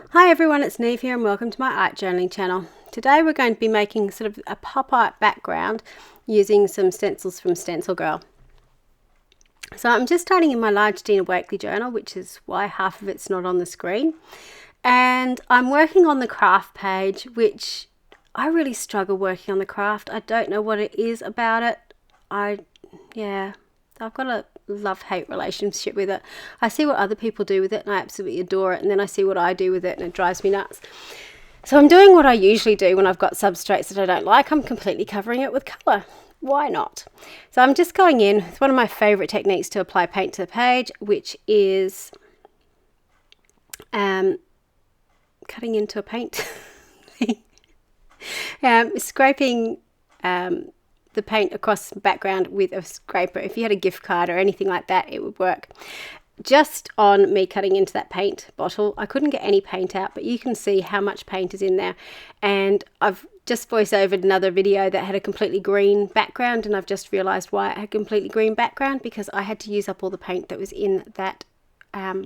Hi everyone, it's Niamh here and welcome to my art journaling channel. Today we're going to be making sort of a pop art background using some stencils from Stencil Girl. So I'm just starting in my large Dina Wakley journal, which is why half of it's not on the screen. And I'm working on the craft page, which I really struggle working on the craft. I don't know what it is about it. I've got a love-hate relationship with it. I see what other people do with it and I absolutely adore it, and then I see what I do with it and it drives me nuts. So I'm doing what I usually do when I've got substrates that I don't like. I'm completely covering it with colour. Why not? So I'm just going in. It's one of my favourite techniques to apply paint to the page, which is cutting into a paint scraping the paint across the background with a scraper. If you had a gift card or anything like that, it would work. Just on me cutting into that paint bottle, I couldn't get any paint out, but you can see how much paint is in there. And I've just voice-overed another video that had a completely green background, and I've just realized why it had a completely green background, because I had to use up all the paint that was in that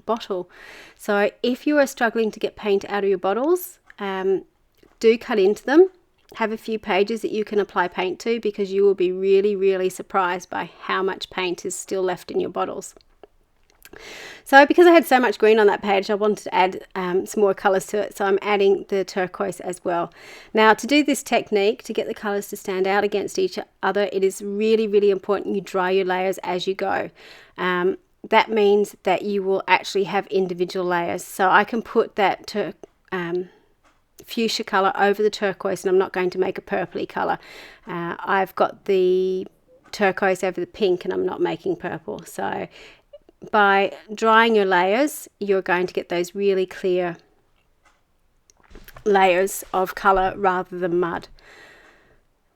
bottle. So if you are struggling to get paint out of your bottles, do cut into them. Have a few pages that you can apply paint to, because you will be really surprised by how much paint is still left in your bottles. So because I had so much green on that page, I wanted to add some more colours to it, so I'm adding the turquoise as well. Now, to do this technique, to get the colours to stand out against each other, it is really important you dry your layers as you go. That means that you will actually have individual layers. So I can put that fuchsia colour over the turquoise, and I'm not going to make a purpley colour. I've got the turquoise over the pink and I'm not making purple. So by drying your layers, you're going to get those really clear layers of colour rather than mud.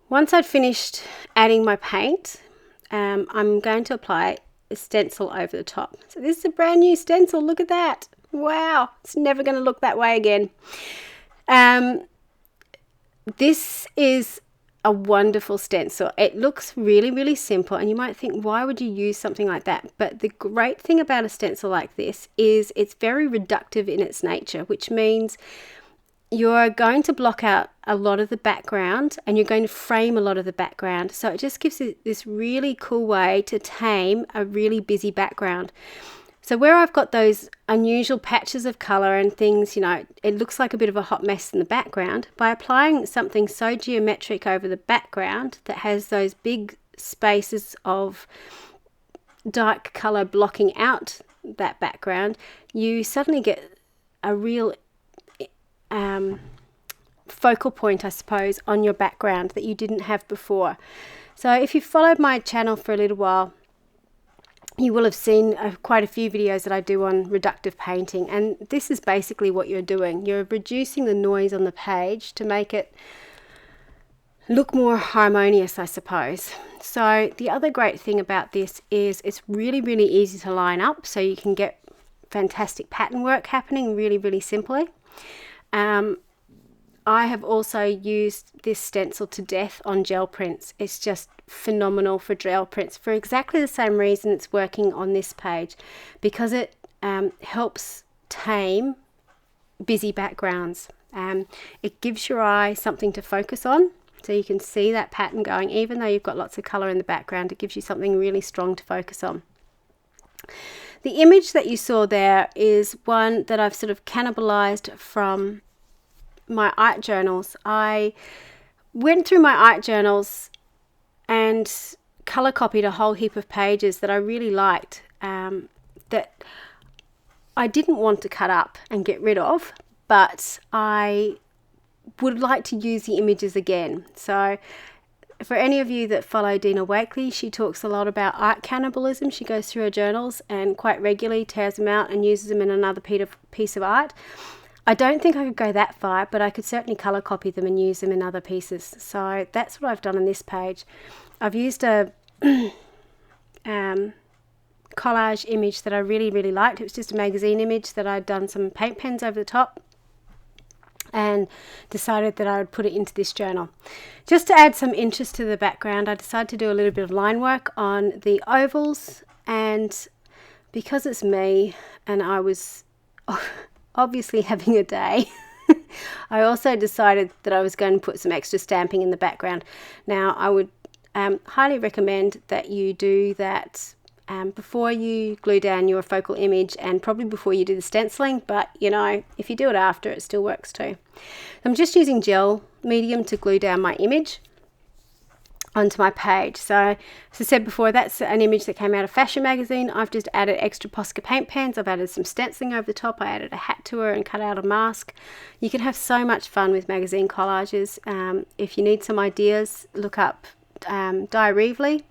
Once I've finished adding my paint, I'm going to apply a stencil over the top. So this is a brand new stencil. Look at that. Wow, it's never going to look that way again. This is a wonderful stencil. It looks really simple, and you might think, why would you use something like that? But the great thing about a stencil like this is it's very reductive in its nature, which means you're going to block out a lot of the background and you're going to frame a lot of the background. So it just gives it this really cool way to tame a really busy background. So where I've got those unusual patches of colour and things, you know, it looks like a bit of a hot mess in the background, by applying something so geometric over the background that has those big spaces of dark colour blocking out that background, you suddenly get a real focal point, I suppose, on your background that you didn't have before. So if you've followed my channel for a little while, you will have seen quite a few videos that I do on reductive painting, and this is basically what you're doing. You're reducing the noise on the page to make it look more harmonious, I suppose. So the other great thing about this is it's really easy to line up, so you can get fantastic pattern work happening really simply. I have also used this stencil to death on gel prints. It's just phenomenal for gel prints for exactly the same reason it's working on this page, because it helps tame busy backgrounds. It gives your eye something to focus on, so you can see that pattern going. Even though you've got lots of colour in the background, it gives you something really strong to focus on. The image that you saw there is one that I've sort of cannibalized from my art journals. I went through my art journals and color copied a whole heap of pages that I really liked, that I didn't want to cut up and get rid of, but I would like to use the images again. So for any of you that follow Dina Wakley, she talks a lot about art cannibalism. She goes through her journals and quite regularly tears them out and uses them in another piece of art. I don't think I could go that far, but I could certainly colour copy them and use them in other pieces. So that's what I've done on this page. I've used a collage image that I really liked. It was just a magazine image that I'd done some paint pens over the top, and decided that I would put it into this journal. Just to add some interest to the background, I decided to do a little bit of line work on the ovals, and because it's me and I was obviously having a day, I also decided that I was going to put some extra stamping in the background. Now, I would highly recommend that you do that before you glue down your focal image, and probably before you do the stenciling, but you know, if you do it after, it still works too. I'm just using gel medium to glue down my image onto my page. So as I said before, that's an image that came out of Fashion Magazine. I've just added extra Posca paint pens. I've added some stenciling over the top. I added a hat to her and cut out a mask. You can have so much fun with magazine collages. If you need some ideas, look up Di Reevely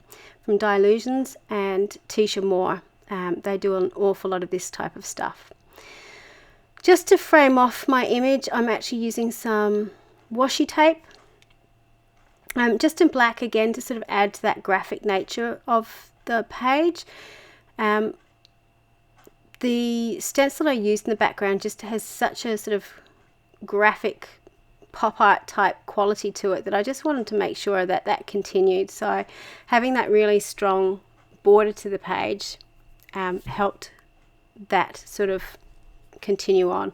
from Dilutions and Tisha Moore. They do an awful lot of this type of stuff. Just to frame off my image, I'm actually using some washi tape. Just in black again, to sort of add to that graphic nature of the page. The stencil I used in the background just has such a sort of graphic pop art type quality to it that I just wanted to make sure that that continued. So having that really strong border to the page helped that sort of continue on.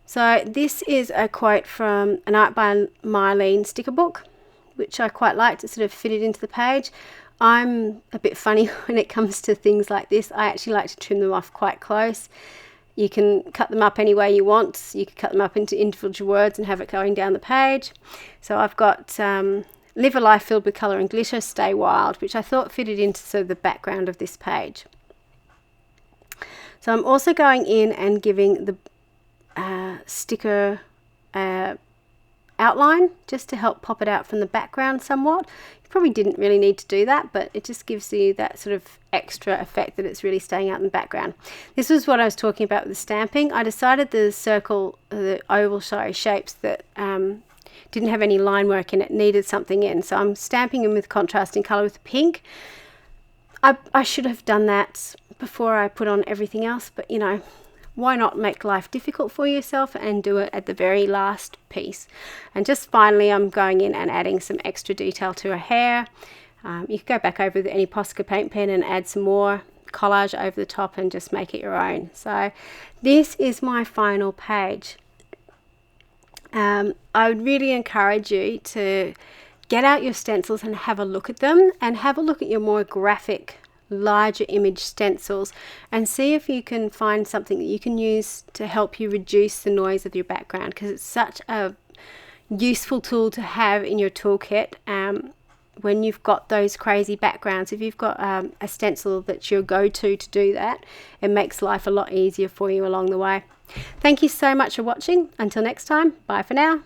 So this is a quote from an Art by Mylene sticker book, which I quite liked. It sort of fitted into the page. I'm a bit funny when it comes to things like this. I actually like to trim them off quite close. You can cut them up any way you want. You can cut them up into individual words and have it going down the page. So I've got Live a Life Filled with Colour and Glitter, Stay Wild, which I thought fitted into sort of the background of this page. So I'm also going in and giving the sticker outline just to help pop it out from the background somewhat. You probably didn't really need to do that, but it just gives you that sort of extra effect that it's really staying out in the background. This was what I was talking about with the stamping. I decided the oval shapes that didn't have any line work in it needed something in, so I'm stamping them with contrasting colour with pink. I should have done that before I put on everything else, but you know, why not make life difficult for yourself and do it at the very last piece? And just finally, I'm going in and adding some extra detail to her hair. You can go back over with any Posca paint pen and add some more collage over the top and just make it your own. So this is my final page. I would really encourage you to get out your stencils and have a look at them, and have a look at your more graphic, larger image stencils, and see if you can find something that you can use to help you reduce the noise of your background, because it's such a useful tool to have in your toolkit when you've got those crazy backgrounds. If you've got a stencil that's your go-to to do that, it makes life a lot easier for you along the way. Thank you so much for watching. Until next time, bye for now.